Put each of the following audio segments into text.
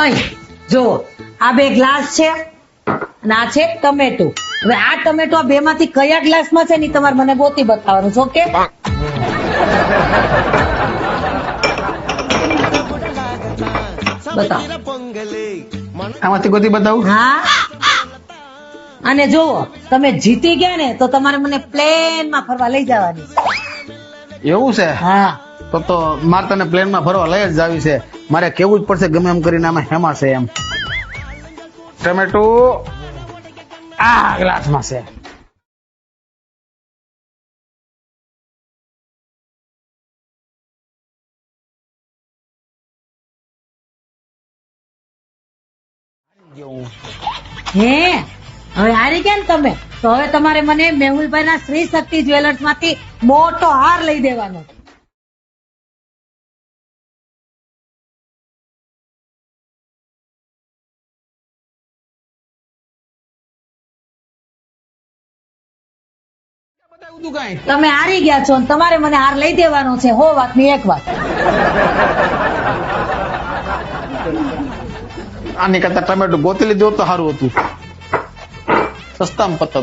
અહીં જો આ બે ગ્લાસ છે અને આ છે ટમેટું. હવે આ ટમેટો આ બે માંથી કયા ગ્લાસમાં છે ને તમારે મને ગોતી બતાવવાનું છે. ઓકે? બતાવો. આમાંથી ગોતી બતાવું. હા, અને જુઓ તમે જીતી ગયા ને તો તમારે મને પ્લેન માં ફરવા લઈ જવાની. એવું છે? હા, તો મારે તને પ્લેન માં ફરવા લઈ જ જાવી છે. મારે કેવું જ પડશે ગમે એમ કરીને આમાં હેમાં છે એમ. ટમેટો આ ગ્લાસમાં છે. હે હવે હારી ગયા ને તમે, તો હવે તમારે મને મેહુલભાઈ ના શ્રી શક્તિ જ્વેલર્સ માંથી મોટો હાર લઈ દેવાનો. બતાવું તું કાંઈ? તમે હારી ગયા છો ને તમારે મને હાર લઈ દેવાનો છે. હો વાત ની એક વાત. આની કરતા ટમેટો ગોતી લીધું હોત તો સારું હતું. સસ્તામાં પતત.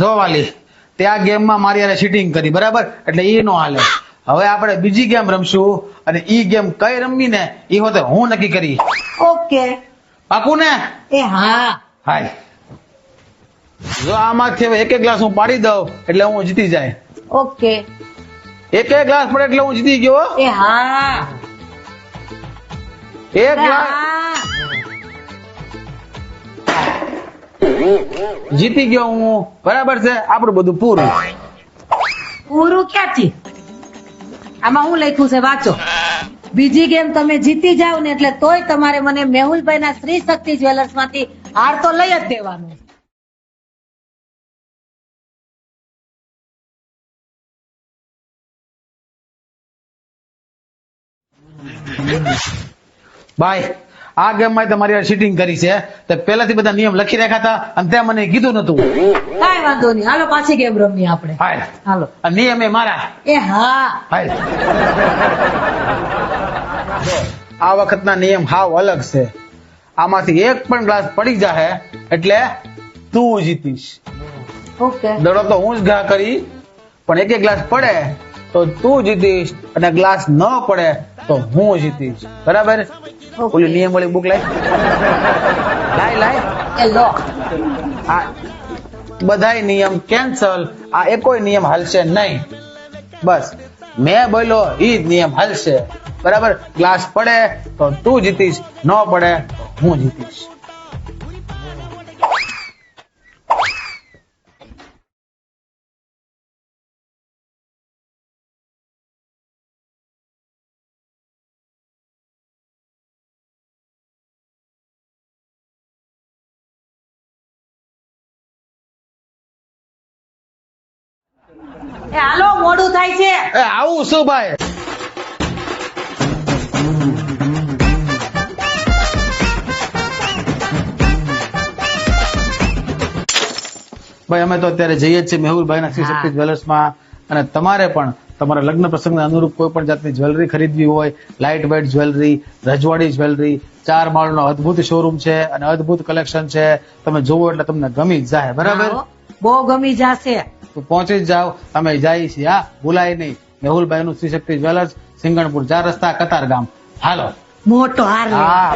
જો વાલી, ત્યાં ગેમમાં મારી હારે ચીટિંગ કરી, બરાબર? એટલે ઈ નો હાલે. હવે આપણે બીજી ગેમ રમશું અને ઈ ગેમ કઈ રમવી ને ઈ હોતે હું નક્કી કરી. ઓકે. પાકું ને? એ હા. હાય. જો આમાંથી હવે એક એક ગ્લાસ હું પાડી દઉં એટલે હું જીતી જાય. ઓકે. એક એક ગ્લાસ પડે એટલે હું જીતી ગયો. એ હા. એક ગ્લાસ હા. જીતી ગયો હું, બરાબર છે? આપણું બધું પૂરું. પૂરું ક્યાંથી? આમાં હું લખ્યું છે વાંચો. બીજી ગેમ તમે જીતી જાવ ને એટલે તોય તમારે મને મેહુલભાઈ ના શ્રી શક્તિ જ્વેલર્સ માંથી હાર તો લઈ જ દેવાનું. ભાઈ, આ ગેમ માં તમારી ચીટિંગ કરી છે. તો પહેલાથી બધા નિયમ લખી રાખ્યા હતા અને તે મને કીધું નતું. કાંઈ વાંધો નહીં, હાલો પાછી ગેમ રમીએ આપણે. હાય. હાલો. અને નિયમ એ મારા. એ હા. હાય. જો, આ વખતના નિયમ હાવ અલગ છે. આમાંથી એક પણ ગ્લાસ પડી જાહે એટલે તું જીતીશ. ઓકે. દડો તો હું જ ઘા કરી, પણ એક એક ગ્લાસ પડે તો તું જીતીશ અને ગ્લાસ ન પડે તો હું જીતીશ, બરાબર? ઓલી નિયમ વાળી બુક લાય. એ લો. આ બધાય નિયમ કેન્સલ. આ એકોય નિયમ હાલશે નહીં. બસ મેં બોલ્યો ઈ જ નિયમ હાલશે, બરાબર? ગ્લાસ પડે તો તું જીતીશ, ન પડે તો હું જીતીશ. એ હાલો, મોડું થાય છે. એ આવું શું ભાઈ? ભાઈ અમે તો અત્યારે જઈએ જ છીએ મેહુલભાઈના શ્રી શક્તિ જ્વેલર્સમાં, અને તમારે પણ તમારા લગ્ન પ્રસંગને અનુરૂપ કોઈ પણ જાતની જ્વેલરી ખરીદવી હોય, લાઇટ વેઇટ જ્વેલરી, રજવાડી જ્વેલરી, 4 માળનો અદ્ભુત શોરૂમ છે અને અદ્ભુત કલેક્શન છે. તમે જોવો એટલે તમને ગમી જ જાય, બરાબર? બહુ ગમી જશે. તો પહોંચી જ જાઓ. અમે જઈએ છીએ. હા, ભૂલાય નહીં. મેહુલભાઈ નું શ્રી શક્તિ જ્વેલર્સ, સિંગણપુર 4 રસ્તા, કતાર ગામ. હાલો. મોટો હાર. હા.